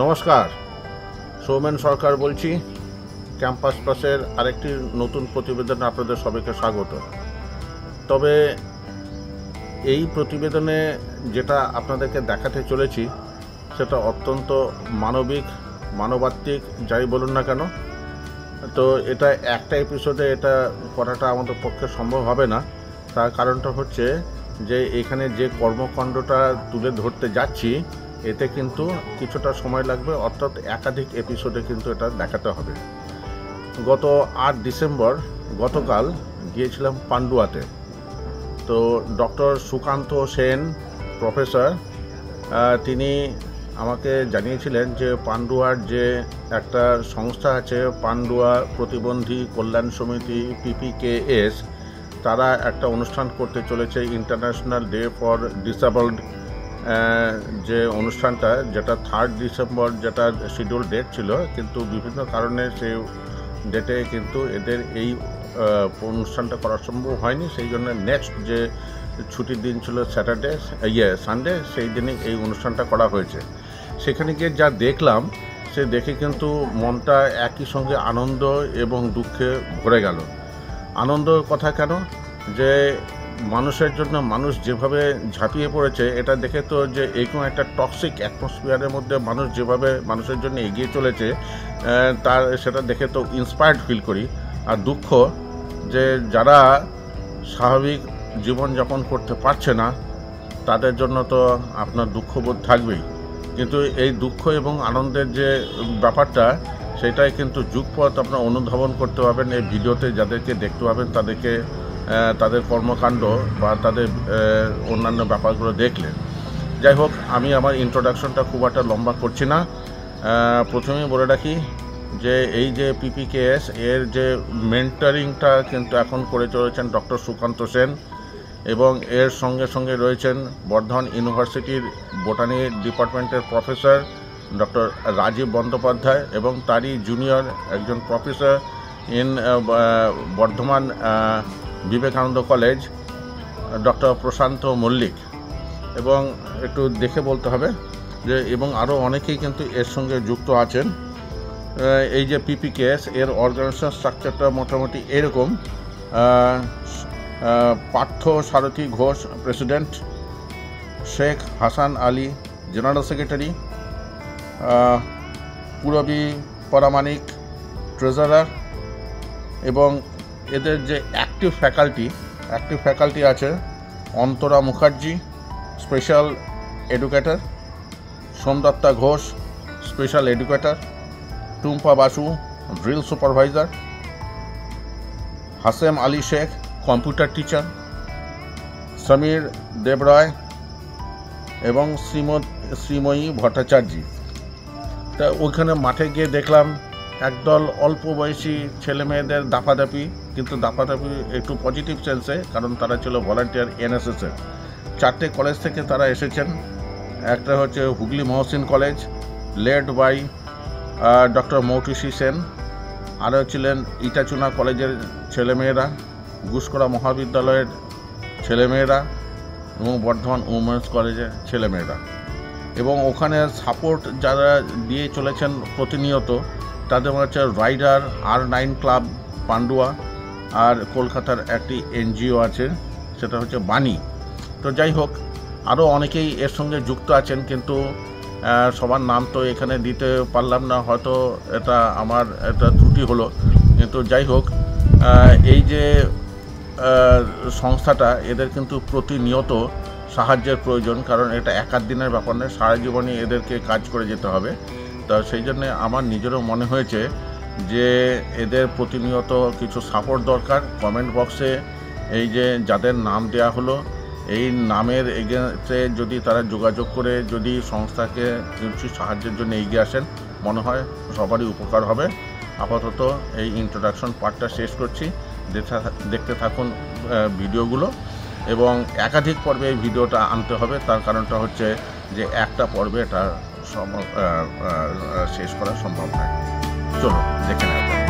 নমস্কার, সৌমেন সরকার বলছি। ক্যাম্পাস প্লাসের আরেকটি নতুন প্রতিবেদনে আপনাদের সবাইকে স্বাগত। তবে এই প্রতিবেদনে যেটা আপনাদেরকে দেখাতে চলেছি সেটা অত্যন্ত মানবাত্মিক যাই বলুন না কেন। তো এটা একটা এপিসোডে এটা করাটা আমাদের পক্ষে সম্ভব হবে না। তার কারণটা হচ্ছে যে এখানে যে কর্মকাণ্ডটা তুলে ধরতে যাচ্ছি এতে কিন্তু কিছুটা সময় লাগবে, অর্থাৎ একাধিক এপিসোডে কিন্তু এটা দেখাতে হবে। গত 8 ডিসেম্বর গতকাল গিয়েছিলাম পান্ডুয়াতে। তো ডক্টর সুকান্ত সেন প্রফেসর তিনি আমাকে জানিয়েছিলেন যে পান্ডুয়ার যে একটা সংস্থা আছে, পান্ডুয়া প্রতিবন্ধী কল্যাণ সমিতি PPKS, তারা একটা অনুষ্ঠান করতে চলেছে, ইন্টারন্যাশনাল ডে ফর ডিসেবলড। যে অনুষ্ঠানটা যেটা 3 ডিসেম্বর যেটা শিডিউল ডেট ছিল, কিন্তু বিভিন্ন কারণে সেই ডেটে কিন্তু এদের এই অনুষ্ঠানটা করা সম্ভব হয়নি। সেই জন্য নেক্সট যে ছুটির দিন ছিল সানডে, সেই দিনে এই অনুষ্ঠানটা করা হয়েছে। সেখানে গিয়ে যা দেখলাম সে দেখে কিন্তু মনটা একই সঙ্গে আনন্দ এবং দুঃখে ভরে গেল। আনন্দর কথা কেন, যে মানুষের জন্য মানুষ যেভাবে ঝাঁপিয়ে পড়েছে এটা দেখে তো, যে এরকম একটা টক্সিক অ্যাটমসফিয়ারের মধ্যে মানুষ যেভাবে মানুষের জন্য এগিয়ে চলেছে তার সেটা দেখে তো ইন্সপায়ার্ড ফিল করি। আর দুঃখ যে যারা স্বাভাবিক জীবনযাপন করতে পারছে না তাদের জন্য তো আপনার দুঃখবোধ থাকবেই, কিন্তু এই দুঃখ এবং আনন্দের যে ব্যাপারটা সেটাই কিন্তু যুগপথ আপনার অনুধাবন করতে পারবেন এই ভিডিওতে। যাদেরকে দেখতে পাবেন তাদেরকে তাদের কর্মকাণ্ড বা তাদের অন্যান্য ব্যাপারগুলো দেখলে। যাই হোক, আমি আমার ইন্ট্রোডাকশনটা খুব একটা লম্বা করছি না। প্রথমেই বলে রাখি যে এই যে PPKS এর যে মেন্টরিংটা কিন্তু এখন করে চলেছেন ডক্টর সুকান্ত সেন, এবং এর সঙ্গে সঙ্গে রয়েছেন বর্ধমান ইউনিভার্সিটির বোটানি ডিপার্টমেন্টের প্রফেসর ডক্টর রাজীব বন্দ্যোপাধ্যায়, এবং তারই জুনিয়র একজন professor in Bardhaman Vivekananda college doctor Prashanta Mallick. এবং একটু দেখে বলতে হবে যে এবং আরও অনেকেই কিন্তু এর সঙ্গে যুক্ত আছেন। এই যে PPKS এর অর্গানাইজেশন স্ট্রাকচারটা মোটামুটি এরকম: Partha Sarathi Ghosh president, Sheikh Hasan Ali general secretary, Purabi Paramanik treasurer, এবং এদের যে অ্যাক্টিভ ফ্যাকাল্টি আছে Antara Mukherjee special educator, Somdatta Ghosh special educator, Tumpa Basu drill supervisor, Hasem Ali Sheikh computer teacher, Samir Debroy এবং শ্রীময়ী ভট্টাচার্য। তা ওইখানে মাঠে গিয়ে দেখলাম একদল অল্প বয়সী ছেলে মেয়েদের দাপাদাপি, কিন্তু দাপাদাপি একটু পজিটিভ সেন্সে, কারণ তারা ছিল ভলান্টিয়ার NSS-এর। 4টে কলেজ থেকে তারা এসেছেন। একটা হচ্ছে Hooghly Mohsin college, led by doctor Moutushi Sen. আরও ছিলেন ইটাচুনা কলেজের ছেলেমেয়েরা, গুসকরা মহাবিদ্যালয়ের ছেলেমেয়েরা এবং বর্ধমান উমেন্স কলেজের ছেলেমেয়েরা। এবং ওখানে সাপোর্ট যারা দিয়ে চলেছেন প্রতিনিয়ত তাদের হচ্ছে রাইডার R9 ক্লাব পান্ডুয়া, আর কলকাতার একটি NGO আছে সেটা হচ্ছে বাণী। তো যাই হোক, আরও অনেকেই এর সঙ্গে যুক্ত আছেন, কিন্তু সবার নাম তো এখানে দিতে পারলাম না, হয়তো এটা আমার একটা ত্রুটি হলো। কিন্তু যাই হোক, এই যে সংস্থাটা এদের কিন্তু প্রতিনিয়ত সাহায্যের প্রয়োজন, কারণ এটা এক দিনের ব্যাপার নয়, সারা জীবনই এদেরকে কাজ করে যেতে হবে। তা সেই জন্যে আমার নিজেরও মনে হয়েছে যে এদের প্রতিনিয়ত কিছু সাপোর্ট দরকার। কমেন্ট বক্সে এই যে যাদের নাম দেওয়া হলো এই নামের এগেন্সে যদি তারা যোগাযোগ করে যদি সংস্থাকে কিছু সাহায্যের জন্য এগিয়ে আসেন, মনে হয় সবারই উপকার হবে। আপাতত এই ইন্ট্রোডাকশন পার্টটা শেষ করছি, দেখতে থাকুন ভিডিওগুলো। এবং একাধিক পর্বে এই ভিডিওটা আনতে হবে, তার কারণটা হচ্ছে যে একটা পর্বে এটা শেষ করা সম্ভব নয়। চলো দেখে নেওয়া যাক।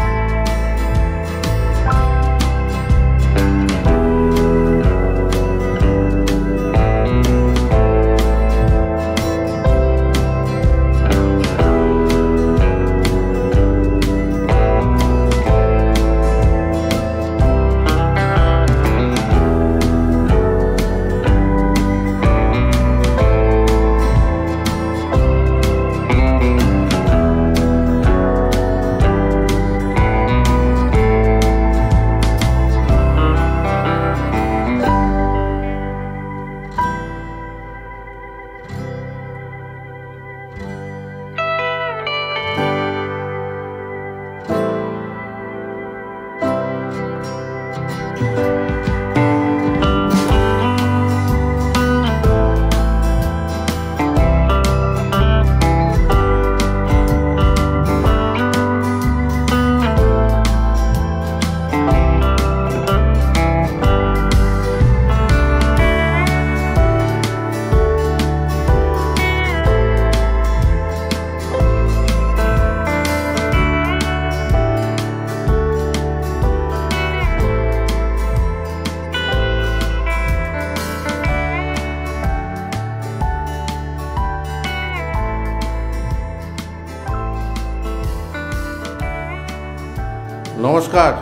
নমস্কার।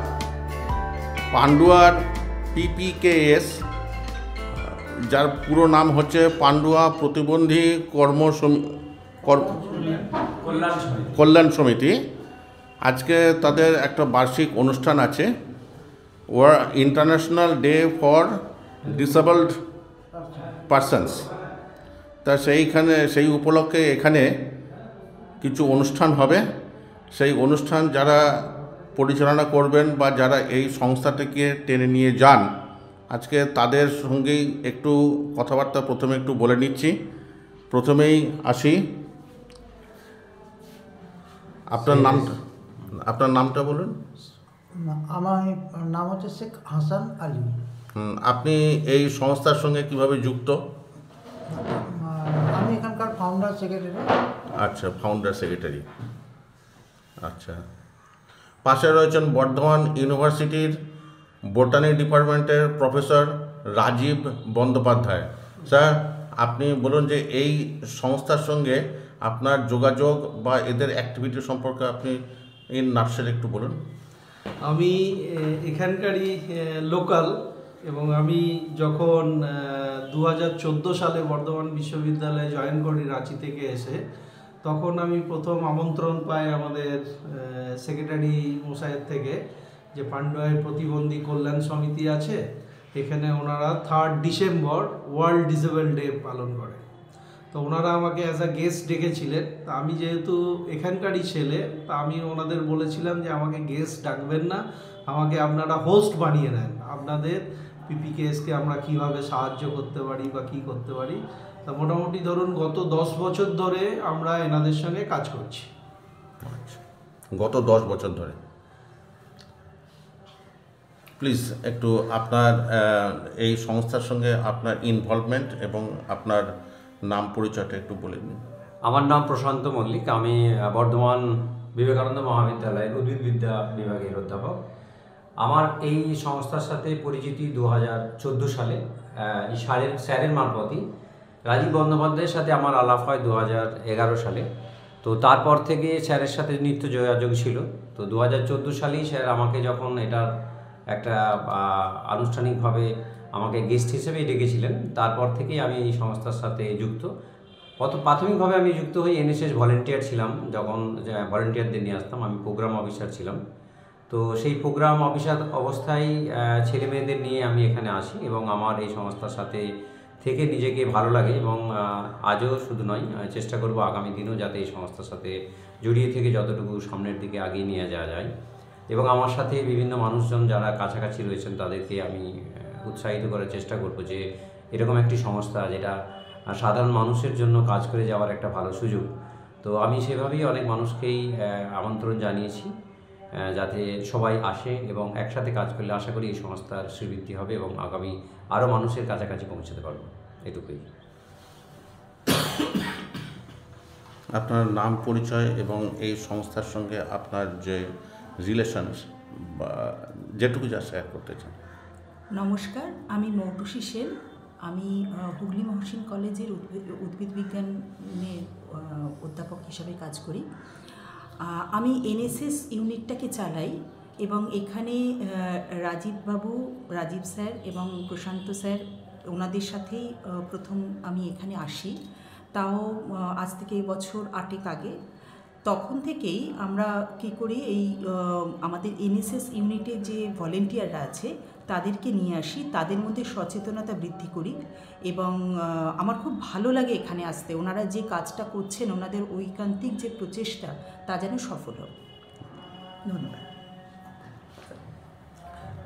পান্ডুয়ার PPKS, যার পুরো নাম হচ্ছে পান্ডুয়া প্রতিবন্ধী কল্যাণ সমিতি, আজকে তাদের একটা বার্ষিক অনুষ্ঠান আছে, international day for disabled persons. তা সেই উপলক্ষে এখানে কিছু অনুষ্ঠান হবে। সেই অনুষ্ঠান যারা পরিচালনা করবেন বা যারা এই সংস্থাটিকে টেনে নিয়ে যান, আজকে তাদের সঙ্গেই একটু কথাবার্তা প্রথমে একটু বলে নিচ্ছি। প্রথমেই আসি, আপনার নামটা বলুন। আমার নাম হচ্ছে শেখ হাসান আলী। আপনি এই সংস্থার সঙ্গে কিভাবে যুক্ত? আমি এখানকার ফাউন্ডার সেক্রেটারি। আচ্ছা, ফাউন্ডার সেক্রেটারি। আচ্ছা, পাশে রয়েছেন বর্ধমান ইউনিভার্সিটির বোটানি ডিপার্টমেন্টের প্রফেসর রাজীব বন্দ্যোপাধ্যায়। স্যার, আপনি বলুন যে এই সংস্থার সঙ্গে আপনার যোগাযোগ বা এদের অ্যাক্টিভিটি সম্পর্কে আপনি ইন নাটশেল একটু বলুন। আমি এখানকারই লোকাল, এবং আমি যখন 2014 সালে বর্ধমান বিশ্ববিদ্যালয়ে জয়েন করি রাঁচি থেকে এসে, তখন আমি প্রথম আমন্ত্রণ পাই আমাদের সেক্রেটারি মশাইয়ের থেকে যে পান্ডুয়ায় প্রতিবন্ধী কল্যাণ সমিতি আছে, এখানে ওনারা 3 ডিসেম্বর ওয়ার্ল্ড ডিসেবল ডে পালন করে। তো ওনারা আমাকে অ্যাজ আ গেস্ট ডেকেছিলেন। তা আমি যেহেতু এখানকারই ছেলে, তা আমি ওনাদের বলেছিলাম যে আমাকে গেস্ট ডাকবেন না, আমাকে আপনারা হোস্ট বানিয়ে নেন। আপনাদের PPKSকে আমরা কিভাবে সাহায্য করতে পারি বা কী করতে পারি। তা মোটামুটি ধরুন গত 10 বছর ধরে আমরা এনাদের সঙ্গে কাজ করছি। গত 10 বছর ধরে। প্লিজ একটু আপনার এই সংস্থার সঙ্গে আপনার ইনভলভমেন্ট এবং আপনার নাম পরিচয়টা একটু বলে দিন। আমার নাম প্রশান্ত মল্লিক। আমি বর্ধমান বিবেকানন্দ মহাবিদ্যালয়ের উদ্ভিদবিদ্যা বিভাগের অধ্যাপক। আমার এই সংস্থার সাথে পরিচিতি 2014 সালে স্যারের মারফতই। রাজীব বন্দ্যোপাধ্যায়ের সাথে আমার আলাপ হয় 2011 সালে। তো তারপর থেকে স্যারের সাথে নিত্য যোগাযোগ ছিল। তো 2014 সালেই স্যার আমাকে যখন এটার একটা আনুষ্ঠানিকভাবে আমাকে গেস্ট হিসেবেই ডেকেছিলেন, তারপর থেকেই আমি এই সংস্থার সাথে যুক্ত। প্রাথমিকভাবে আমি যুক্ত হই NSS ভলেন্টিয়ার ছিলাম, যখন ভলেন্টিয়ারদের নিয়ে আসতাম। আমি প্রোগ্রাম অফিসার ছিলাম। তো সেই প্রোগ্রাম অফিসার অবস্থায় ছেলে মেয়েদের নিয়ে আমি এখানে আসি এবং আমার এই সংস্থার সাথে থেকে নিজেকে ভালো লাগে, এবং আজও শুধু নয়, চেষ্টা করব আগামী দিনেও যাতে এই সংস্থার সাথে জড়িয়ে থেকে যতটুকু সামনের দিকে এগিয়ে নিয়ে যাওয়া যায়। এবং আমার সাথে বিভিন্ন মানুষজন যারা কাছাকাছি রয়েছেন তাদেরকে আমি উৎসাহিত করার চেষ্টা করব যে এরকম একটি সংস্থা যেটা সাধারণ মানুষের জন্য কাজ করে যাওয়ার একটা ভালো সুযোগ। তো আমি সেভাবেই অনেক মানুষকেই আমন্ত্রণ জানিয়েছি যাতে সবাই আসে এবং একসাথে কাজ করলে আশা করি এই সংস্থার শ্রীবৃদ্ধি হবে এবং আগামী আরও মানুষের কাছাকাছি পৌঁছাতে পারবো। এটুকুই। আপনার নাম পরিচয় এবং এই সংস্থার সঙ্গে আপনার যে রিলেশন বা যেটুকু যা শেয়ার করতে চান। নমস্কার, আমি মৌটুসী সেন। আমি হুগলি মহসিন কলেজের উদ্ভিদ বিজ্ঞানের অধ্যাপক হিসাবে কাজ করি। আমি NSS ইউনিটটাকে চালাই এবং এখানে রাজীব স্যার এবং প্রশান্ত স্যার, ওনাদের সাথেই প্রথম আমি এখানে আসি। তাও আজ থেকে বছর 8 আগে। তখন থেকেই আমরা কী করি, এই আমাদের NSS ইউনিটে যে ভলেন্টিয়াররা আছে তাদেরকে নিয়ে আসি, তাদের মধ্যে সচেতনতা বৃদ্ধি করি। এবং আমার খুব ভালো লাগে এখানে আসতে। ওনারা যে কাজটা করছেন, ওনাদের ঐকান্তিক যে প্রচেষ্টা, তা যেন সফল হয়। ধন্যবাদ।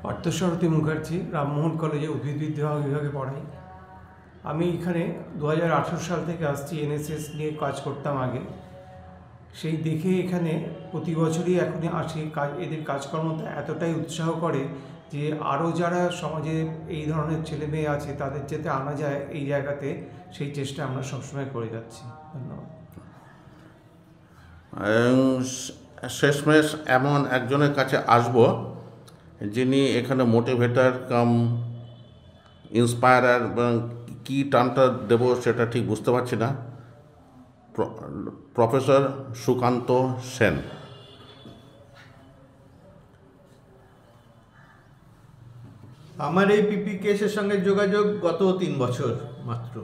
পার্থসারথী মুখার্জি, রামমোহন কলেজে উদ্ভিদবিদ্যা বিভাগে পড়াই। আমি এখানে 2018 সাল থেকে আসছি। NSS নিয়ে কাজ করতাম আগে। সেই দেখে এখানে প্রতি বছরই এখন আসি। এদের কাজকর্মটা এতটাই উৎসাহ করে যে আরও যারা সমাজে এই ধরনের ছেলে মেয়ে আছে তাদের যাতে আনা যায় এই জায়গাতে, সেই চেষ্টা আমরা সবসময় করে যাচ্ছি। ধন্যবাদ। শেষমেশ এমন একজনের কাছে আসব যিনি এখানে মোটিভেটার কাম ইন্সপায়ারার, কী টার্মটা দেবো সেটা ঠিক বুঝতে পারছি না। প্রফেসর সুকান্ত সেন। আমার এই পিপি কেসের সঙ্গে যোগাযোগ গত 3 বছর মাত্র।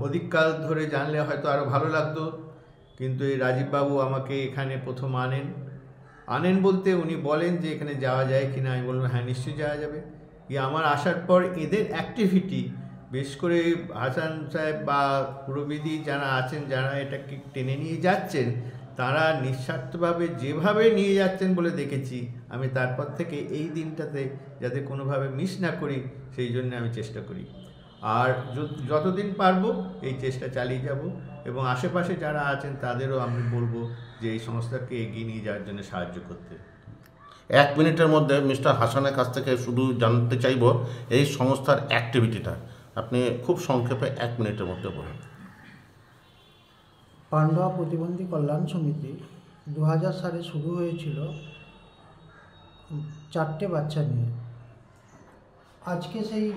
অধিককাল ধরে জানলে হয়তো আরও ভালো লাগতো, কিন্তু এই রাজীববাবু আমাকে এখানে প্রথম আনেন বলতে উনি বলেন যে এখানে যাওয়া যায় কি না। আমি বললাম হ্যাঁ নিশ্চয়ই যাওয়া যাবে। আমার আসার পর এদের অ্যাক্টিভিটি, বিশেষ করে হাসান সাহেব বা পুরবিধি যারা আছেন, যারা এটাকে টেনে নিয়ে যাচ্ছেন, তারা নিঃস্বার্থভাবে যেভাবে নিয়ে যাচ্ছেন বলে দেখেছি আমি, তারপর থেকে এই দিনটাতে যাতে কোনোভাবে মিস না করি সেই জন্য আমি চেষ্টা করি। আর যতদিন পারবো এই চেষ্টা চালিয়ে যাব, এবং আশেপাশে যারা আছেন তাদেরও আমি বলবো যে এই সংস্থাকে এগিয়ে নিয়ে যাওয়ার জন্য সাহায্য করতে। 1 মিনিটের মধ্যে মিস্টার হাসানের কাছ থেকে শুধু জানতে চাইব এই সংস্থার অ্যাক্টিভিটিটা আপনি খুব সংক্ষেপে 1 মিনিটের মধ্যে বলুন। পান্ডুয়া প্রতিবন্ধী কল্যাণ সমিতি 2000 সালে শুরু হয়েছিল 4টে বাচ্চা নিয়ে। আজকে সেই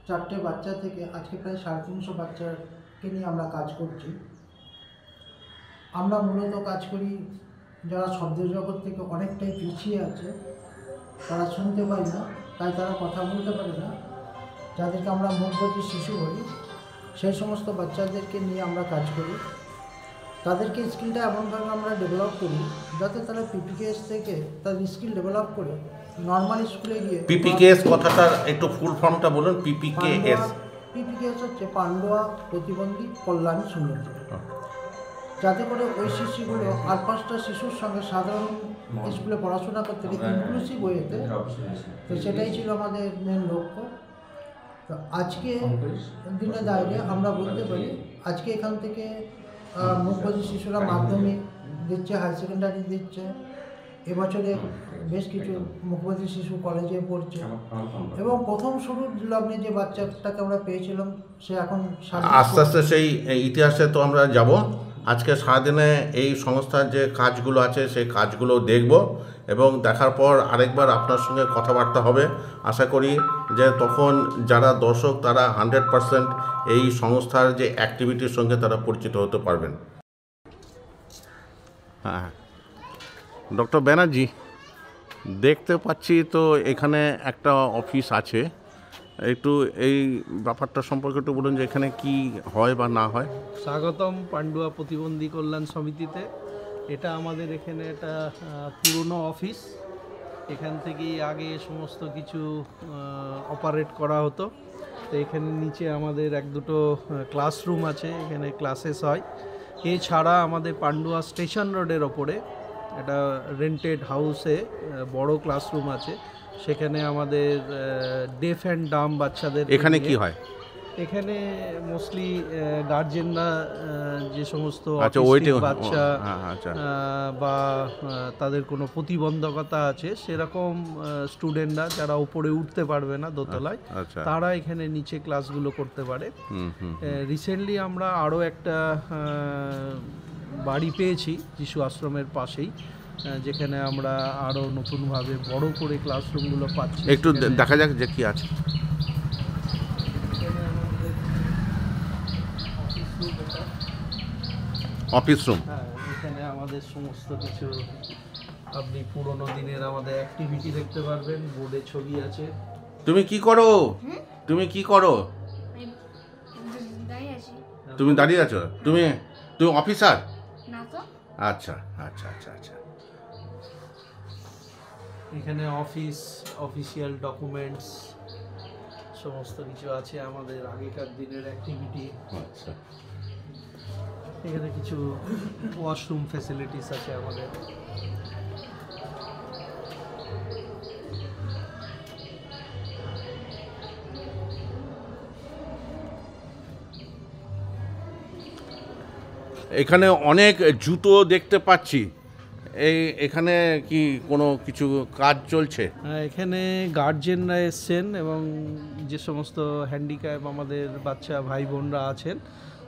4টে বাচ্চা থেকে আজকে প্রায় 350 বাচ্চাকে নিয়ে আমরা কাজ করছি। আমরা মূলত কাজ করি যারা শব্দ জগৎ থেকে অনেকটাই পিছিয়ে আছে, তারা শুনতে পায় না, তাই তারা কথা বলতে পারে না, যাদেরকে আমরা মুখবধির শিশু বলি, সেই সমস্ত বাচ্চাদেরকে নিয়ে আমরা কাজ করি। তাদেরকে স্কিলটা এমনভাবে আমরা ডেভেলপ করি যাতে তারা পিপিকেএস থেকে তাদের স্কিল ডেভেলপ করে নর্মাল স্কুলে গিয়ে। পিপিকেএস কথাটার একটু ফুল ফর্মটা বলুন। পিপিকেএস হচ্ছে পান্ডুয়া প্রতিবন্ধী কল্যাণ সমিতি, যাতে করে ওই শিশুগুলো আর 5টা শিশুর সঙ্গে সাধারণ স্কুলে পড়াশোনা করতে ইনক্লুসিভ ওয়েতে। তো সেটাই ছিল আমাদের মেন লক্ষ্য। তো আজকে দিনে দাঁড়িয়ে আমরা বলতে পারি আজকে এখান থেকে মুখবধির শিশুরা মাধ্যমিক দিচ্ছে, হাই সেকেন্ডারি দিচ্ছে, এবছরে বেশ কিছু মুখবধির শিশু কলেজে পড়ছে, এবং প্রথম শুরুর লগ্নে যে বাচ্চাটাকে আমরা পেয়েছিলাম সে এখন আস্তে আস্তে সেই ইতিহাসে তো আমরা যাব। আজকে সারাদিনে এই সংস্থার যে কাজগুলো আছে সেই কাজগুলো দেখব, এবং দেখার পর আরেকবার আপনার সঙ্গে কথাবার্তা হবে। আশা করি যে তখন যারা দর্শক তারা 100% এই সংস্থার যে অ্যাক্টিভিটির সঙ্গে তারা পরিচিত হতে পারবেন। হ্যাঁ, ডক্টর ব্যানার্জি, দেখতে পাচ্ছি তো এখানে একটা অফিস আছে, একটু এই ব্যাপারটা সম্পর্কে একটু বলুন যে এখানে কি হয় বা না হয়। স্বাগতম পান্ডুয়া প্রতিবন্ধী কল্যাণ সমিতিতে। এটা আমাদের এখানে একটা পুরনো অফিস। এখান থেকেই আগে সমস্ত কিছু অপারেট করা হতো। তো এখানে নিচে আমাদের 1-2 ক্লাসরুম আছে, এখানে ক্লাসেস হয়। এছাড়া আমাদের পান্ডুয়া স্টেশন রোডের ওপরে একটা রেন্টেড হাউসে বড় ক্লাসরুম আছে, সেখানে আমাদের ডেফ অ্যান্ড ডাম বাচ্চাদের। এখানে কি হয়? এখানে মোস্টলি গার্জেনরা যে সমস্ত বাচ্চা বা তাদের কোনো প্রতিবন্ধকতা আছে সেরকম স্টুডেন্টরা যারা উপরে উঠতে পারবে না দোতলায়, তারা এখানে নিচে ক্লাসগুলো করতে পারে। রিসেন্টলি আমরা আরও একটা বাড়ি পেয়েছি শিশু আশ্রমের পাশেই, যেখানে আমরা আরও নতুনভাবে বড় করে ক্লাসরুমগুলো পাচ্ছি। একটু দেখা যাক যে কি আছে। Office room. হ্যাঁ, এখানে আমাদের সমস্ত কিছু আপনি পুরোনো দিনের আমাদের অ্যাক্টিভিটি দেখতে পারবেন। বোর্ডে ছবি আছে। তুমি কি করো? তুমি কি করো? তুমি দাঁড়িয়ে আছো? তুমি অফিসার? না তো। আচ্ছা আচ্ছা আচ্ছা আচ্ছা। এখানে অফিসিয়াল ডকুমেন্টস সমস্ত কিছু আছে আমাদের আগেকার দিনের অ্যাক্টিভিটি। আচ্ছা, এখানে কিছু ওয়াশরুম ফ্যাসিলিটিস আছে আমাদের। এখানে অনেক জুতো দেখতে পাচ্ছি। এখানে কি কোনো কিছু কাজ চলছে? এখানে গার্জেনরা এসছেন এবং যে সমস্ত হ্যান্ডিক্যাপ আমাদের বাচ্চা ভাই বোনরা আছেন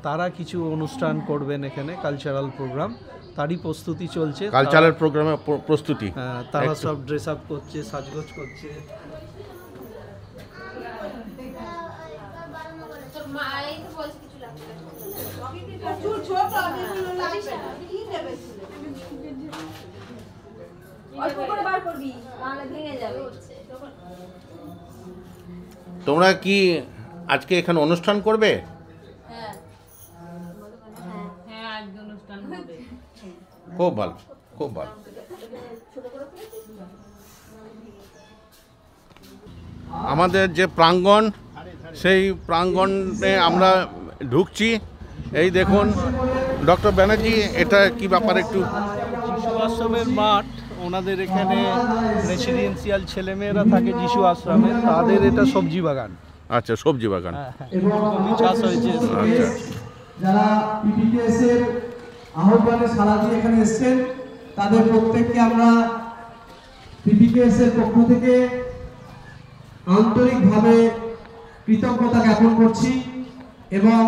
তারা কিছু অনুষ্ঠান করবেন এখানে, কালচারাল প্রোগ্রাম, তারই প্রস্তুতি চলছে। কালচারাল প্রোগ্রামের প্রস্তুতি? তারা সব ড্রেস আপ করছে, সাজগোজ করছে। অল্প করে বার করবি, নাহলে ভেঙে যাবে। তোমরা কি আজকে এখানে অনুষ্ঠান করবে? খুব ভালো, খুব ভালো। আমাদের যে প্রাঙ্গণ, সেই প্রাঙ্গণে আমরা ঢুকছি। এই দেখুন ডক্টর ব্যানার্জি, এটা কি ব্যাপার একটু? যিশু আশ্রমের মাঠ, ওনাদের এখানে রেসিডেন্সিয়াল ছেলেমেয়েরা থাকে যিশু আশ্রমে, তাদের এটা সবজি বাগান। আচ্ছা, সবজি বাগান। কবি চাষ হয়েছে। আচ্ছা, যারা পিপিকেএস এর আহ্বানে সাড়া দিয়ে এখানে এসেছেন, তাদের প্রত্যেককে আমরা পিপিকেএস এর পক্ষ থেকে আন্তরিকভাবে কৃতজ্ঞতা জ্ঞাপন করছি এবং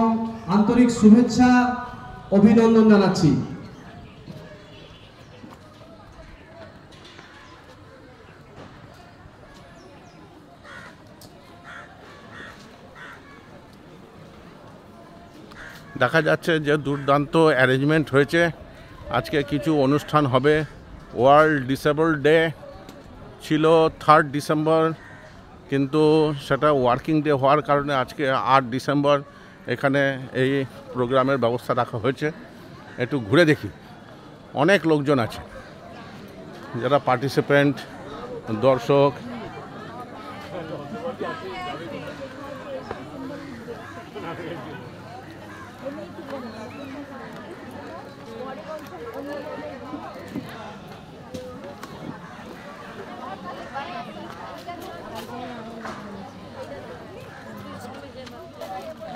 আন্তরিক শুভেচ্ছা অভিনন্দন জানাচ্ছি। দেখা যাচ্ছে যে দুর্দান্ত অ্যারেঞ্জমেন্ট হয়েছে। আজকে কিছু অনুষ্ঠান হবে। ওয়ার্ল্ড ডিসেবলড ডে ছিল 3 ডিসেম্বর, কিন্তু সেটা ওয়ার্কিং ডে হওয়ার কারণে আজকে 8 ডিসেম্বর এখানে এই প্রোগ্রামের ব্যবস্থা রাখা হয়েছে। একটু ঘুরে দেখি, অনেক লোকজন আছে যারা পার্টিসিপেন্ট, দর্শক।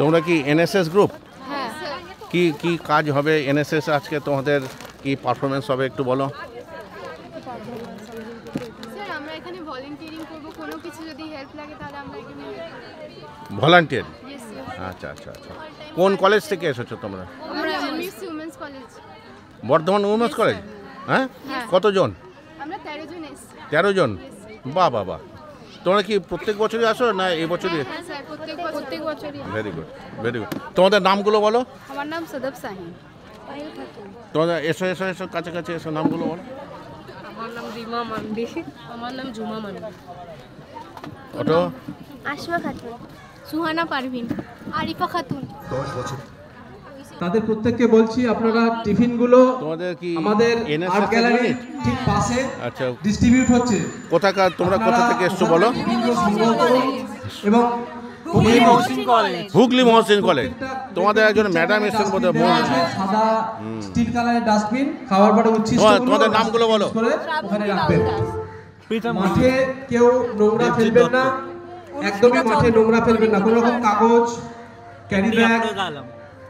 তোমরা কি এনএসএস গ্রুপ? হ্যাঁ। কি কি কাজ হবে এনএসএস আজকে? তোমাদের কি পারফরমেন্স হবে একটু বলো। স্যার, আমরা এখানে ভলান্টিয়ারিং করব, কোনো কিছু যদি হেল্প লাগে তাহলে আমরা এখানে ভলান্টিয়ার? Yes sir. আচ্ছা আচ্ছা আচ্ছা। কোন কলেজ থেকে এসেছো তোমরা? আমরা miss women's college. Bardhaman women's college? হ্যাঁ, কতজন? আমরা 13 জন এসেছি। 13 জন? বাহ বাহ বাহ। তোমরা কি প্রত্যেক বছরই আসো না এই বছরই? হ্যাঁ স্যার, প্রত্যেক বছরই। Very good, very good. তোমাদের নামগুলো বলো। আমার নাম সদব সাহিন। পায়েল খাতুন। তোমাদের এসো এসো এসো, কাছাকাছি এসো, নামগুলো বলো। আমার নাম রিমা মান্ডি। আমার নাম জুমা মান্ডি। ওটো? আশমা খাতুন। সুহানা পারভিন। আরিফা খাতুন। তাদের প্রত্যেককে বলছি আপনারা টিফিনগুলো তোমাদের কি আমাদের NSS আর্ট গ্যালারির ইউনিট? ঠিক পাশে আচ্ছা, ডিস্ট্রিবিউট হচ্ছে। কোথাকার তোমরা, কোথা থেকে এসছো বলো? টিফিনগুলো সংগ্রহ করুন এবং হুগলি মহসিন কলেজ। তোমাদের একজন ম্যাডাম এসেছেন বোধহয়। সাদা স্টিল কালারের ডাস্টবিন, খাওয়ার পরে উচ্ছিষ্ট তোমাদের নামগুলো বলো। করে ওখানে রাখবেন। মাঠে কেউ নোংরা ফেলবেন না, একদমই মাঠে নোংরা ফেলবেন না। কোনো রকম কাগজ, ক্যারি ব্যাগ,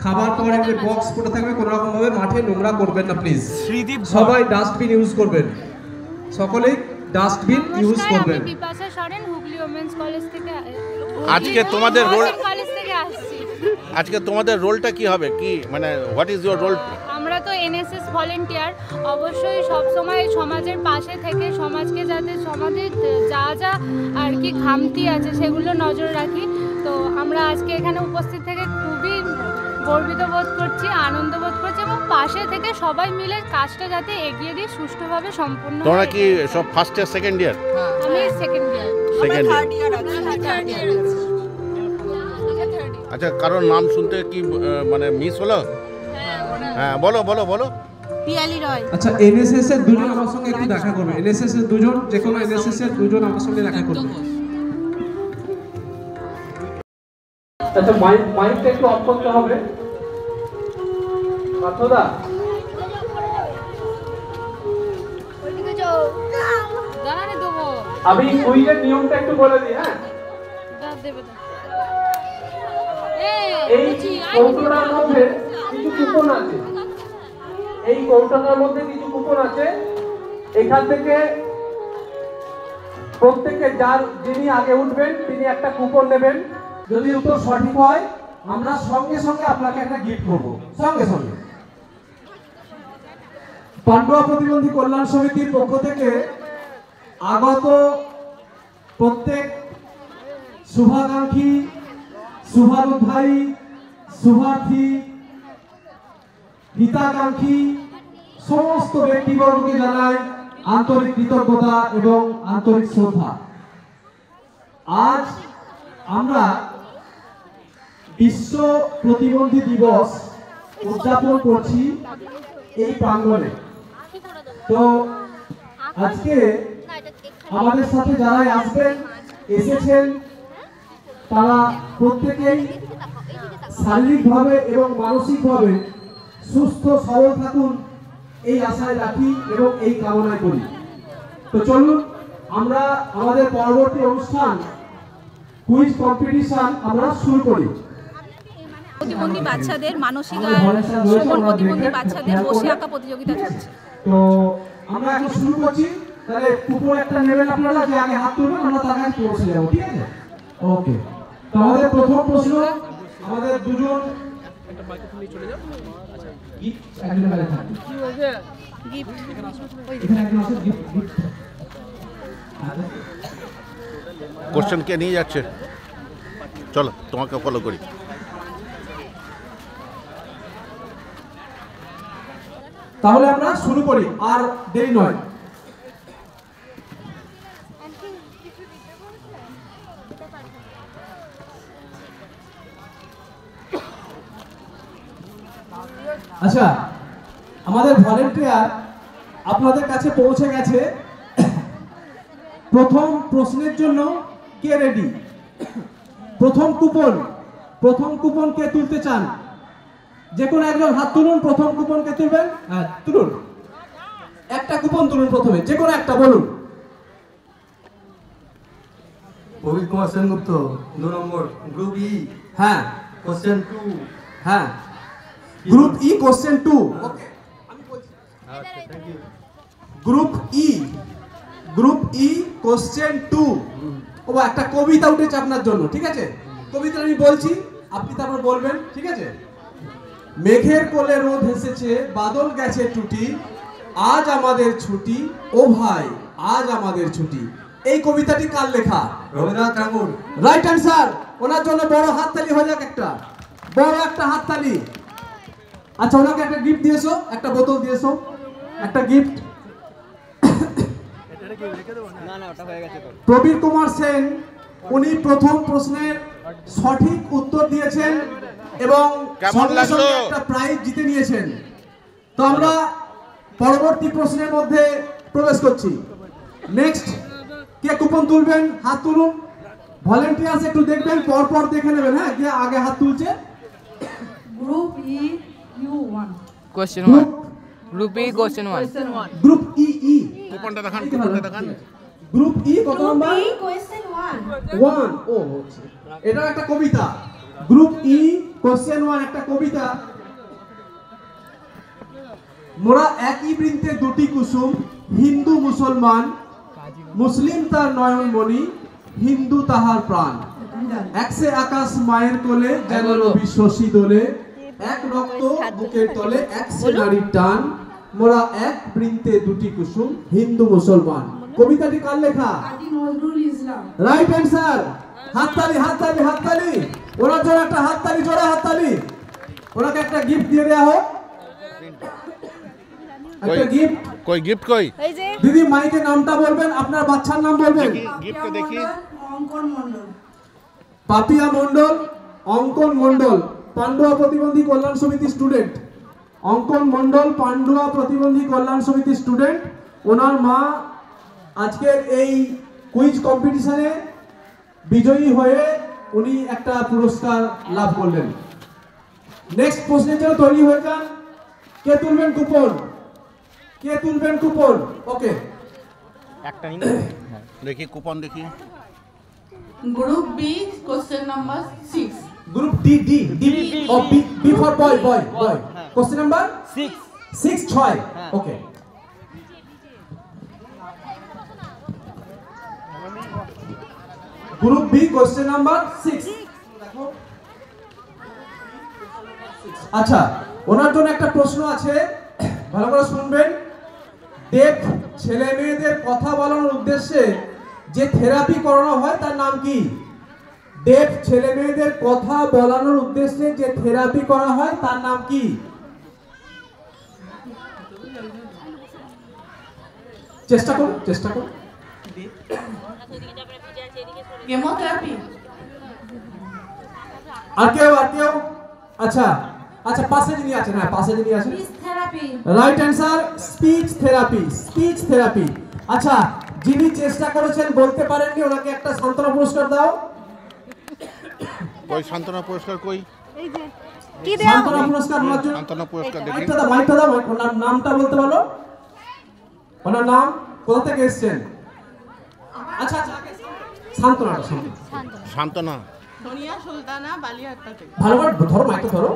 খাবার পরে যে বক্স পড়ে থাকবে, কোনো রকম ভাবে মাঠে নোংরা করবেন না প্লিজ। সবাই ডাস্টবিন ইউজ করবেন, সকলেই ডাস্টবিন ইউজ করবেন। আমি বিপাশা সরেন, হুগলি ওমেন্স কলেজ থেকে। আজকে তোমাদের রোল, কলেজ থেকে আসছি। আজকে তোমাদের রোলটা কি হবে? কি মানে হোয়াট ইজ ইওর রোল? আমরা তো এনএসএস ভলেন্টিয়ার, অবশ্যই সব সময় সমাজের পাশে থেকে সমাজকে যাতে সমাজের যা যা আর কি খামতি আছে সেগুলো নজর রাখি। তো আমরা আজকে এখানে উপস্থিত থেকে খুবই গর্বিত বোধ করছি, আনন্দ বোধ করছি এবং পাশে থেকে সবাই মিলে কাজটা যাতে এগিয়ে দিয়ে সুষ্ঠুভাবে সম্পূর্ণ হয়। তোমরা কি সব ফার্স্ট ইয়ার, সেকেন্ড ইয়ার? আমি second year. Second year. Third year আছে। আচ্ছা, কারোর নাম শুনতে কি মানে মিস হলো? হ্যাঁ, বলো বলো বলো। পিয়ালি রয়। আচ্ছা, এনএসএস এর দুজন আমার সঙ্গে একটু দেখা করবে। এনএসএস এর দুজন, যে কোনো এনএসএস এর দুজন আমার সঙ্গে দেখা করবে। আচ্ছা, মাইকটা একটু অফ করতে হবে। পার্থদা, ওইদিকে যাও। দাঁড়ানে দেবো। আমি কুইজের নিয়মটা একটু বলে দিই। হ্যাঁ, দেবে না। এই কৌটোটার মধ্যে কিছু কুপন আছে। এই কৌটোটার মধ্যে কিছু কুপন আছে। এখান থেকে প্রত্যেককে যিনি আগে উঠবেন তিনি একটা কুপন নেবেন। যদি উত্তর সঠিক হয় আমরা সঙ্গে সঙ্গে আপনাকে একটা গিফট করব, সঙ্গে সঙ্গে। পান্ডুয়া প্রতিবন্ধী কল্যাণ সমিতির পক্ষ থেকে আগত প্রত্যেক শুভাকাঙ্ক্ষী, শুভানুধ্যায়ী, শুভার্থী, হিতাকাঙ্ক্ষী সমস্ত ব্যক্তিবর্গকে জানাই আন্তরিক কৃতজ্ঞতা এবং আন্তরিক শ্রদ্ধা। আজ আমরা বিশ্ব প্রতিবন্ধী দিবস উদযাপন করছি এই প্রাঙ্গণে। তো আজকে আমাদের সাথে যারা এসেছেন তারা প্রত্যেকেই শারীরিকভাবে এবং মানসিকভাবে সুস্থ সবল থাকুন এই আশায় রাখি এবং এই কামনায় করি। তো চলুন আমরা আমাদের পরবর্তী অনুষ্ঠান কুইজ কম্পিটিশন আমরা শুরু করি। প্রতিবন্ধী বাচ্চাদের মানসিক আর শ্রবণ প্রতিবন্ধী বাচ্চাদের বসে আঁকা প্রতিযোগিতা চলছে। তো আমরা এখন শুরু করছি। তাহলে কুপন একটা নেবেন আপনারা, যে আগে হাত তুলবেন আমরা তার কাছে পৌঁছে যাবো, ঠিক আছে? ওকে। তো আমাদের প্রথম প্রশ্ন, আমাদের দুজন কোশ্চেন কে নিয়ে যাচ্ছে? চলো তোমাকে ফলো করি। তাহলে আমরা শুরু করি, আর দেরি নয়। আচ্ছা, আমাদের ভলেন্টিয়ার আপনাদের কাছে পৌঁছে গেছে। প্রথম প্রশ্নের জন্য কে রেডি? প্রথম কুপন কে তুলতে চান? যে কোনো একজন হাত তুলুন। প্রথম কুপন কে তুলবেন? হ্যাঁ তুলুন, একটা কুপন তুলুন প্রথমে, যে কোনো একটা বলুন। প্রবীর কুমার সেনগুপ্ত, 2 নম্বর, গ্রুপ ই। হ্যাঁ, কোশ্চেন 2। হ্যাঁ, গ্রুপ ই কোশ্চেন 2। ওকে, গ্রুপ ই কোশ্চেন 2। ও একটা কবিতা উঠেছে আপনার জন্য, ঠিক আছে? কবিতা আমি বলছি, আপনি তারপর বলবেন, ঠিক আছে? মেঘের কোলে রোদ হেসেছে, বাদল গেছে টুটি, আজ আমাদের ছুটি, ও ভাই আজ আমাদের ছুটি। এই কবিতাটি কার লেখা? রবীন্দ্রনাথ ঠাকুর। Right answer. ওনার জন্য বড় হাততালি হয়ে যাক, একটা বড় একটা হাততালি। আচ্ছা, ওনাকে একটা গিফট দিয়েছো, একটা বোতল দিয়েছো, একটা গিফট। প্রবীর কুমার সেন, উনি প্রথম প্রশ্নের সঠিক উত্তর দিয়েছেন এবং সঙ্গে সঙ্গে একটা প্রাইজ জিতে নিয়েছেন। তো আমরা পরবর্তী প্রশ্নের মধ্যে প্রবেশ করছি। নেক্সট কে কুপন তুলবেন? হাত তুলুন। ভলেন্টিয়ার্স একটু দেখবেন, পরপর দেখে নেবেন। হ্যাঁ, কে আগে হাত তুলছে? Group E U1 question 1। Group E question 1। Group E কুপনটা দেখান, কুপনটা দেখান। গ্রুপ ই কত নাম্বার? কোশ্চেন 1। ও হচ্ছে, এটা একটা কবিতা। গ্রুপ ই কোশ্চেন 1 একটা কবিতা। মোরা একই বৃন্তে দুটি কুসুম, হিন্দু মুসলমান, মুসলিম তার নয়নমণি, হিন্দু তাহার প্রাণ। একসে আকাশ মায়ের কোলে, যেন রবি শশী দোলে, এক রক্ত বুকের তলে, একসে নারীর টান, মোরা এক বৃন্তে দুটি কুসুম, হিন্দু মুসলমান। কবিতাটি কার লেখা? নজরুল ইসলাম। Right answer. হাততালি, হাততালি, হাততালি। ওনার জন্য একটা হাততালি, জোরে হাততালি। ওনাকে একটা গিফট দিয়ে দেওয়া হোক, একটা গিফট। কই গিফট কই? দিদি মাইকে নামটা বলবেন, আপনার বাচ্চার নাম বলবেন। গিফটটা দেখি। অঙ্কন মণ্ডল। পাপিয়া মণ্ডল, অঙ্কন মণ্ডল, পান্ডুয়া প্রতিবন্ধী কল্যাণ সমিতি স্টুডেন্ট। অঙ্কন মণ্ডল, পান্ডুয়া প্রতিবন্ধী কল্যাণ সমিতি স্টুডেন্ট। ওনার মা আজকের এই কুইজ কম্পিটিশনে বিজয়ী হয়ে উনি একটা পুরস্কার লাভ করলেন। নেক্সট প্রশ্নের জন্য তৈরি হয়ে যান। কে তুলবেন কুপন? কে তুলবেন কুপন? ওকে, একটা নিন, দেখি কুপন দেখি। Group B question number 6। Group D ও B for boy. Question number 6। Okay, group B question number 6। আচ্ছা, ওনার জন্য একটা প্রশ্ন আছে, ভালো করে শুনবেন। দেব ছেলে মেয়েদের কথা বলানোর উদ্দেশ্যে যে থেরাপি করানো হয় তার নাম কি? দেব ছেলে মেয়েদের কথা বলানোর উদ্দেশ্যে যে থেরাপি করা হয় তার নাম কি? চেষ্টা করুন। কেমোথেরাপি। আর কেউ আচ্ছা আচ্ছা পাশে যিনি আছেন, হ্যাঁ পাশে যিনি আছেন, therapy. Right answer speech therapy. আচ্ছা যিনি চেষ্টা করেছেন বলতে পারেননি ওনাকে একটা সান্ত্বনা পুরস্কার দাও। কই সান্ত্বনা পুরস্কার কই? এই যে সান্ত্বনা পুরস্কার ওনার জন্য সান্ত্বনা পুরস্কার দেখি। মাইকটা দাও, ওনার নামটা বলতে পারো? ওনার নাম কোথা থেকে এসেছেন? আচ্ছা সান্ত্বনা সোনিয়া সুলতানা বালিয়াট্টা থেকে। ভালো করে ধরো, মাইকটা ধরো।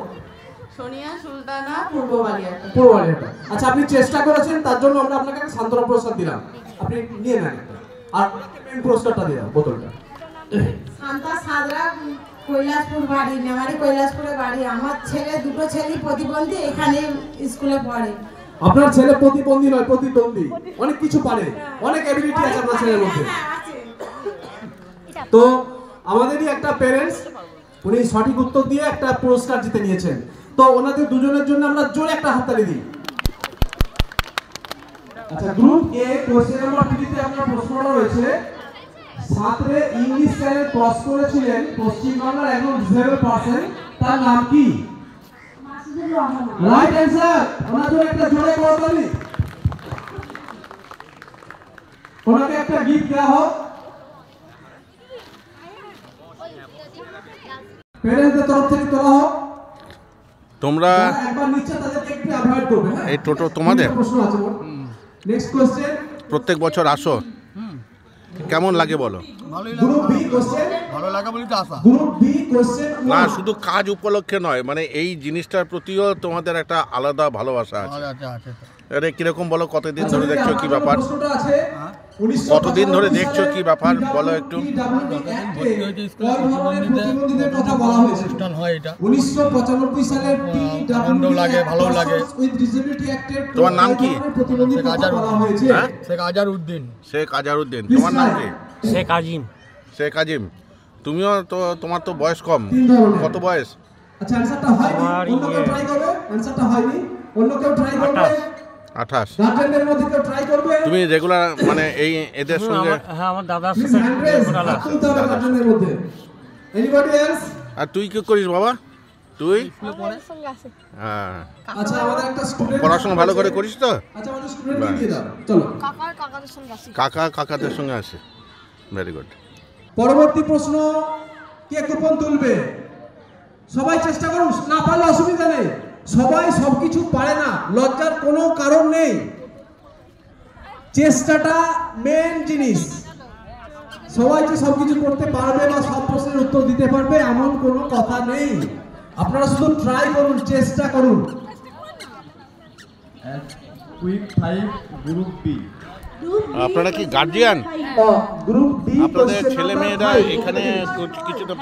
সোনিয়া সুলতানা পূর্ব বালিয়াট্টা। আচ্ছা আপনি চেষ্টা করেছেন তার জন্য আমরা আপনাকে একটা সান্ত্বনা পুরস্কার দিলাম, আপনি নিয়ে নেন আর পেন পুরস্কারটা দিয়ে দাও বোতলটা। শান্তা সাদরা, কৈলাসপুর বাড়ি, নেমারি কৈলাসপুরে বাড়ি। আমার ছেলে, দুটো ছেলেই প্রতিবন্ধী, এখানে স্কুলে পড়ে। আপনার ছেলে প্রতিবন্ধী নয়, প্রতিদ্বন্দ্বী, অনেক কিছু পারে, অনেক এবিলিটি আছে আপনার ছেলের মধ্যে। তো আমাদেরই একটা প্যারেন্টস, উনি সঠিক উত্তর দিয়ে একটা পুরস্কার জিতে নিয়েছেন। তো ওনাদের দুজনের জন্য আমরা জোরে একটা হাততালি দিই। আচ্ছা গ্রুপ এ কোশ্চেন নাম্বার 3 তে আপনার প্রশ্নটা রয়েছে, ছাত্রে ইংলিশ চ্যানেল ক্রস করেছিলেন পশ্চিমবাংলার একজন ডিসেবল পারসন, তার নাম কি? Right answer. ওনার জন্য একটা জোরে করতালি, ওনাকে একটা গিফট দেওয়া হোক। প্যারেন্টসদের তরফ থেকে তোলা হোক। তোমরা একবার নিচে তাদেরকে একটু অ্যাভয়েড করবে। এই টোটো তোমাদের প্রশ্ন আছে। Next question. প্রত্যেক বছর আসো, কেমন লাগে বলো? Group B question. ভালো লাগা বলি তো আশা। Group B question. না শুধু কাজ উপলক্ষে নয়, মানে এই জিনিসটার প্রতিও তোমাদের একটা আলাদা ভালোবাসা আছে। আরে কিরকম বলো, কতদিন ধরে দেখছো, কি ব্যাপার? কতদিন ধরে দেখছো, কি ব্যাপার বলো একটু। 1995 সালের আনন্দ লাগে, ভালো লাগে। তোমার নাম কি? শেখ আজহারউদ্দিন। শেখ আজহারউদ্দিন। তোমার নাম কি? শেখ আজিম। তুমিও তো, তোমার তো বয়স কম, কত বয়স? আচ্ছা অ্যানসারটা হয়নি, অন্য কেউ ট্রাই করবে? অ্যানসারটা হয়নি, অন্য কেউ ট্রাই করবে? 28। গার্জেনদের মধ্যে কেউ ট্রাই করবে? তুমি রেগুলার মানে এই এদের সঙ্গে? হ্যাঁ আমার দাদার সাথে গার্জেনদের মধ্যে। Anybody else? আর তুই কি করিস বাবা? তুই? হ্যাঁ। আচ্ছা আমাদের একটা স্টুডেন্ট, পড়াশোনা ভালো করে করিস তো? আচ্ছা আমাদের স্টুডেন্টকে দিয়ে দাও, চলো। কাকাদের সঙ্গে আসে। Very good. পরবর্তী প্রশ্ন, কে কুপন তুলবে? সবাই চেষ্টা করুন, না পারলে অসুবিধা নেই, সবাই সবকিছু পারে না, লজ্জার কোনো কারণ নেই, চেষ্টাটা মেন জিনিস। সবাই যে সবকিছু করতে পারবে বা সব প্রশ্নের উত্তর দিতে পারবে এমন কোনো কথা নেই। আপনারা শুধু ট্রাই করুন, চেষ্টা করুন। Quick 5 group B. আপনারা কি গার্জিয়ান? গ্রুপ বি আপনাদের ছেলে মেয়েরা এখানে কিছু তো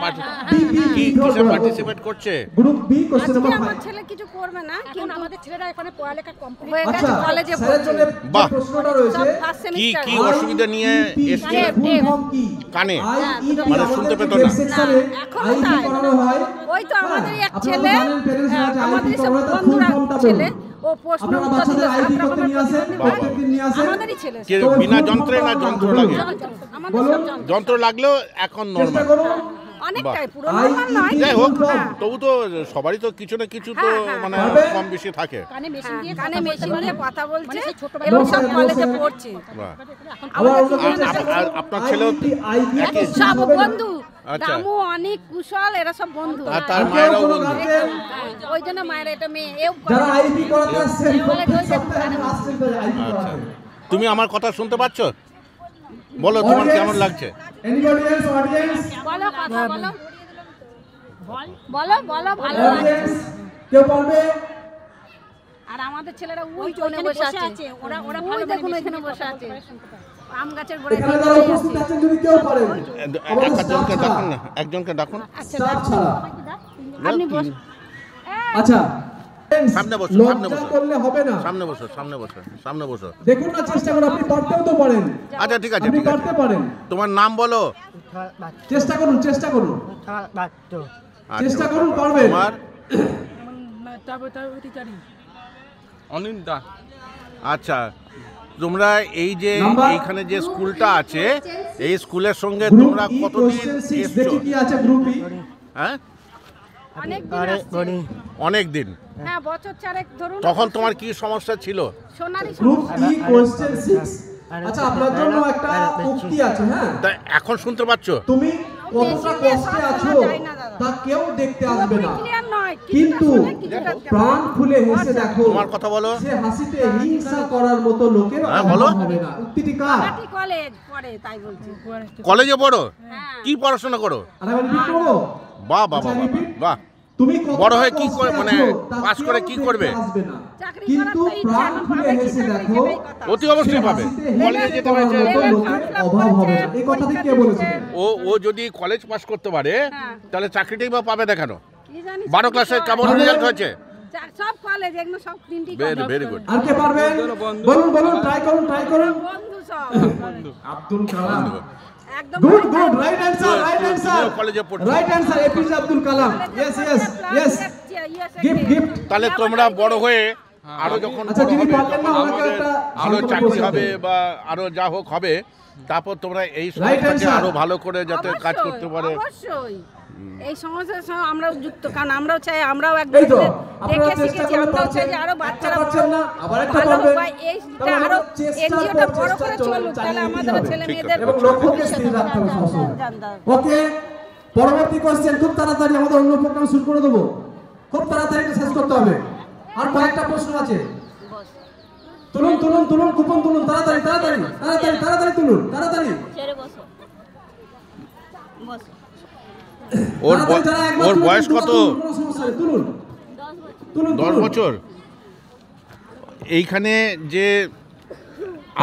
পার্টিসিপেট করছে? Group B question number 5। আমার ছেলে কিছু করবে না, কিন্তু আমাদের ছেলেরা এখানে পড়ালেখা কমপ্লিট হয়ে আচ্ছা, গেছে, কলেজে স্যারের জন্য বাহ। প্রশ্নটা রয়েছে, কি কি অসুবিধা নিয়ে এসেছে? কানে মানে শুনতে পেত না। এখন করানো হয়। ওই তো আমাদের এক ছেলে, আমাদের সব বন্ধুরা ছেলে, ও প্রশ্ন উত্তর দিল, আমাদেরই ছেলে। বিনা যন্ত্রে না যন্ত্র লাগে? যন্ত্র লাগলেও এখন নরমাল, অনেকটাই পুরো নরমাল নয়। যাই হোক, তবু তো সবারই তো কিছু না কিছু তো মানে কম বেশি থাকে। কানে মেশিন দিয়ে কথা বলছে এবং সব কলেজে পড়ছে। আপনার ছেলে সব বন্ধু, রামু, অনেক, কুশল, এরা সব বন্ধু। আর তার মায়েরাও বন্ধু। ওই জন্য মায়ের এটা মেয়ে এও যারা আইপি করাতে আসছেন আচ্ছা, তুমি আমার কথা শুনতে পাচ্ছ? বলো তোমার কেমন লাগছে? Anybody else audience? বলো কথা বলো, বলো বলো ভালো লাগছে। কেউ বলবে? আর আমাদের ছেলেরা ওই কোণে বসে আছে, ওরা ভালো দেখুন এখানে বসে আছে আম গাছের গোড়ায়। এখানে যারা উপস্থিত আছেন যদি কেউ পারেন একজনকে ডাকুন না, একজনকে ডাকুন। স্টাফ ছাড়া আপনি বস। আচ্ছা সামনে বসো, সামনে বসো, করলে হবে না, সামনে বসো, সামনে বসো, সামনে বসো। দেখুন না, চেষ্টা করুন, আপনি পারতেও তো পারেন। আচ্ছা ঠিক আছে, আপনি পারতে পারেন। তোমার নাম বলো। চেষ্টা করুন, চেষ্টা করুন, চেষ্টা করুন, পারবেন। তোমার অনিন্দা। আচ্ছা তোমরা এই যে এইখানে যে স্কুলটা আছে এই স্কুলের সঙ্গে তোমরা কতদিন এসছো? কি আছে গ্রুপ ই? হ্যাঁ, অনেক দিন। হ্যাঁ, বছর চারেক ধরুন। তখন তোমার কি সমস্যা ছিল? সোনালী গ্রুপ ই কোশ্চেন 6। আচ্ছা, আপনার জন্য একটা উক্তি আছে। হ্যাঁ, তা এখন শুনতে পাচ্ছ? তুমি কতটা কষ্টে আছো তা কেউ দেখতে আসবে না, কিন্তু প্রাণ খুলে হেসে দেখো। তোমার কথা বলো। সে হাসিতে হিংসা করার মতো লোকের বলো। হবে না। উক্তিটি কার? কলেজ পড়ে তাই বলছি। কলেজে পড়ো? কি পড়াশোনা করো? আরেকবার রিপিট করো। বাহ বাহ বাহ বাহ। তুমি বড় হয়ে কি করে, মানে পাস করে কি করবে? কিন্তু প্রাণ খুলে হেসে দেখো, অতি অবশ্যই পাবে। কলেজে যেতে পারছে, অভাব হবে না। এই কথাটি কে বলেছে? ও যদি কলেজ পাস করতে পারে তাহলে চাকরিটাই বা পাবে না কেন? 12 ক্লাসের কেমন রেজাল্ট হয়েছে? সব কলেজ এগুলো সব তিনটি। Very good. আর কে পারবেন? বলুন বলুন, ট্রাই করুন ট্রাই করুন। বন্ধু সব। আব্দুল কালাম। একদম good good, right answer, right answer, কলেজে পড়ছো। Right answer, APJ Abdul Kalam. Yes yes yes, gift gift. তাহলে তোমরা বড় হয়ে আরো যখন আচ্ছা, যিনি পারলেন না ওনাকে একটা আরো চাকরি হবে বা আরো যা হোক হবে, তারপর তোমরা এই সংস্থাকে আরো ভালো করে যাতে কাজ করতে পারে। অবশ্যই এই সমস্যার সঙ্গে আমরাও যুক্ত, কারণ আমরাও চাই, আমরাও একদম দেখে শিখেছি, আমরাও চাই যে আরো বাচ্চারা আবার একটা পারবেন। এইটা আরো এনজিওটা বড় করে চলুক, তাহলে আমাদের ছেলে মেয়েদের এবং লক্ষ্যকে স্থির রাখতে হবে সবসময়। ওকে, পরবর্তী কোশ্চেন খুব তাড়াতাড়ি, আমাদের অন্য প্রোগ্রাম শুরু করে দেবো, খুব তাড়াতাড়ি শেষ করতে হবে। আর কয়েকটা প্রশ্ন আছে, তুলুন তুলুন তুলুন, কুপন তুলুন, তাড়াতাড়ি তাড়াতাড়ি তাড়াতাড়ি তাড়াতাড়ি তুলুন, তাড়াতাড়ি। ওর বয়স কত? 10 বছর। এইখানে যে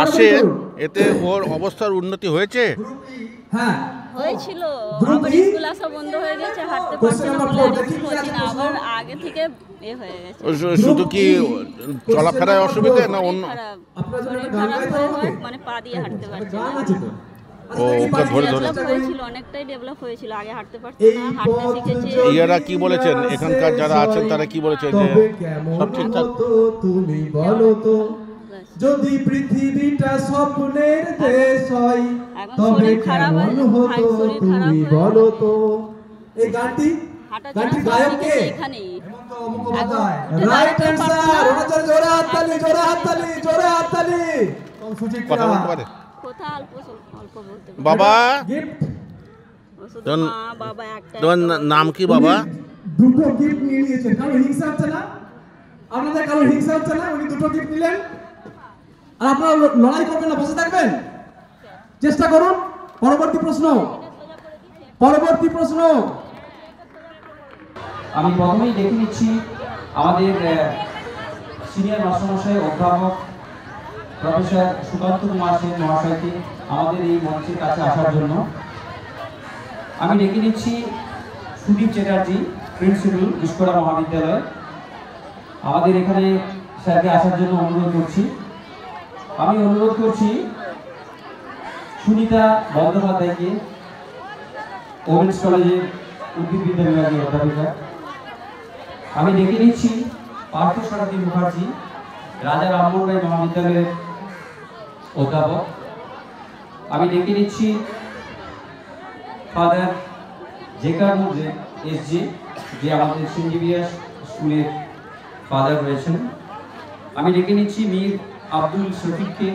আসে এতে ওর অবস্থার উন্নতি হয়েছে? হ্যাঁ হয়েছিল, আবার স্কুল আসা বন্ধ হয়ে গেছে, হাঁটতে পারছে না বলে করছি না, আবার আগে থেকে এ হয়ে গেছে। শুধু কি চলাফেরায় অসুবিধা না অন্য? শরীর খারাপ হয়, মানে পা দিয়ে হাঁটতে পারছে না। ও ওকে ধরে ধরে হয়েছিল, অনেকটাই ডেভেলপ হয়েছিল, আগে হাঁটতে পারছে না, হাঁটতে শিখেছে। ইয়ারা কি বলেছেন, এখানকার যারা আছেন তারা কি বলেছেন যে সব ঠিকঠাক? তুমি বলো তো, যদি পৃথিবীটা স্বপ্নের দেশ হয় তবে কেমন হতো, তুমি বলো তো। এই গানটি গায়ক কে? Right answer. ওনাদের জোরে হাততালি, জোরে হাততালি, জোরে হাততালি। কথা বলতে পারে? কথা অল্প বলতে পারে। বাবা, তোমার নাম কি বাবা? দুটো গিফট নিয়ে নিয়েছেন, কারো হিংসা হচ্ছে না? আপনাদের কারো হিংসা হচ্ছে না? উনি দুটো গিফট নিলেন, আর আপনারা লড়াই করবেন না, বসে থাকবেন? চেষ্টা করুন। পরবর্তী প্রশ্ন, পরবর্তী প্রশ্ন। আমি প্রথমেই দেখে নিচ্ছি আমাদের সিনিয়র মাস্টারমশাই অধ্যাপক প্রফেসর সুকান্ত কুমার সেন মহাশয়কে আমাদের এই মঞ্চের কাছে আসার জন্য। আমি ডেকে নিচ্ছি সুদীপ চ্যাটার্জি, প্রিন্সিপাল ইস্করা মহাবিদ্যালয়, আমাদের এখানে স্যারকে আসার জন্য অনুরোধ করছি। আমি অনুরোধ করছি সুনিতা বন্দ্যোপাধ্যায়কে, ওমেন্স কলেজের উদ্ভিদবিদ্যা বিভাগের অধ্যাপিকা। আমি ডেকে নিচ্ছি পার্থসারথী মুখার্জি, রাজা রামমোহন রায় মহাবিদ্যালয়ের অধ্যাপক। আমি ডেকে নিচ্ছি ফাদার জেকার মুদ্রে এসজি, যে আমাদের সেন্ট জেভিয়ার্স স্কুলের ফাদার রয়েছেন। আমি ডেকে নিচ্ছি মীর আব্দুল শফিককে।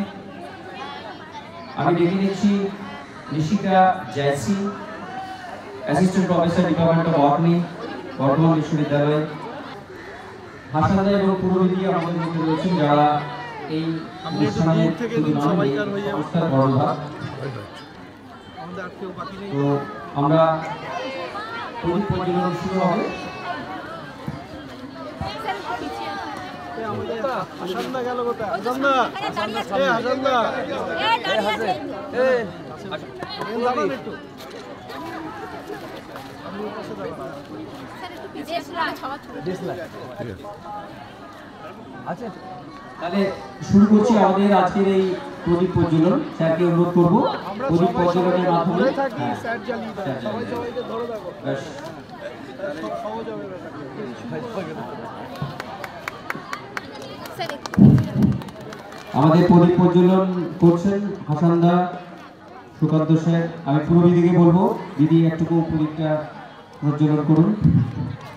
আমি ডেকে নিচ্ছি Nishika Jaisi, assistant professor department of botany, Bardhaman বিশ্ববিদ্যালয়। হাসানদা এবং পূর্ববিধি আমাদের মধ্যে রয়েছেন, যারা এই অনুষ্ঠানে সংস্থার বড়ভাগ। তো আমরা প্রদীপ প্রজ্বলন শুরু হবে। তাহলে শুরু করছি আমাদের আজকের এই প্রদীপ প্রজ্বলন। স্যারকে অনুরোধ করবো প্রদীপ প্রজ্বলনের মাধ্যমে। আমাদের প্রদীপ প্রজ্বলন করছেন হাসানদা, সুকান্ত স্যার। আমি পুরো দিদিকে বলবো, দিদি একটুকু প্রদীপটা প্রজ্বলন করুন।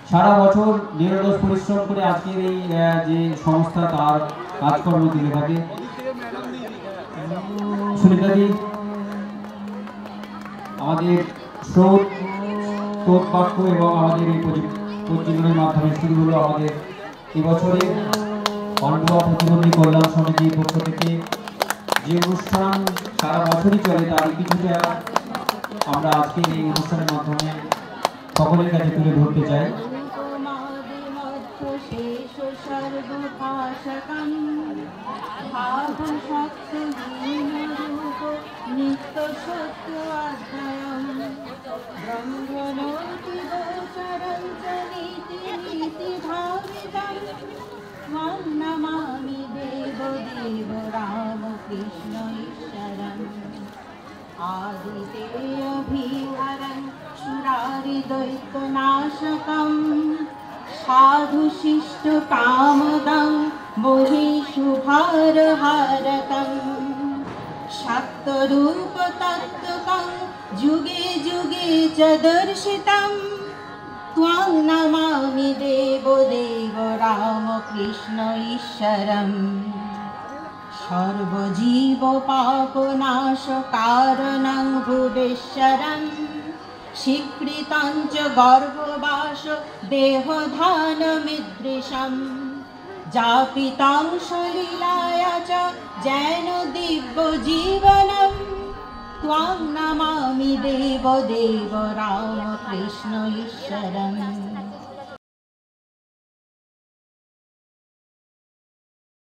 সারা বছর নিরলস পরিশ্রম করে আজকের এই যে সংস্থা তার কাজকর্ম তুলে থাকে। সুনিতাদি আমাদের স্রোত বাক্য এবং আমাদের এই প্রজ্বলনের মাধ্যমে শুরু হলো আমাদের এবছরে অন্ডুয়া প্রতিবন্ধী কল্যাণ সমিতির পক্ষ থেকে যে অনুষ্ঠান সারা বছরই চলে তার কিছুটা আমরা আজকের এই অনুষ্ঠানের মাধ্যমে সকলের কাছে তুলে ধরতে চাই। নিত্য সত্য অধ্যায়ম ব্রহ্মণোতিগোচরং চ নীতি নীতি ভাবিতং ত্বং নমামি দেব দেব রামকৃষ্ণ ঈশ্বরং আদিতেয়ভিহরং সুরারি দৈত্যনাশকং সাধু শিষ্ট কামদং বহিশুভারহারকং সত্যরূপ তত্ত্বকং যুগে যুগে চ দর্শিতং ত্বং নমামি দেব দেব রামকৃষ্ণ ঈশ্বরং সর্বজীব পাপনাশ কারণং ভুবেশ্বরং স্বীকৃতং চ গর্ভবাস দেহধানমিদৃশম যাপিতং সলীলায়া চ যেন দিব্য জীবনম ত্বং নমামি দেব দেব রামকৃষ্ণ ঈশ্বরং।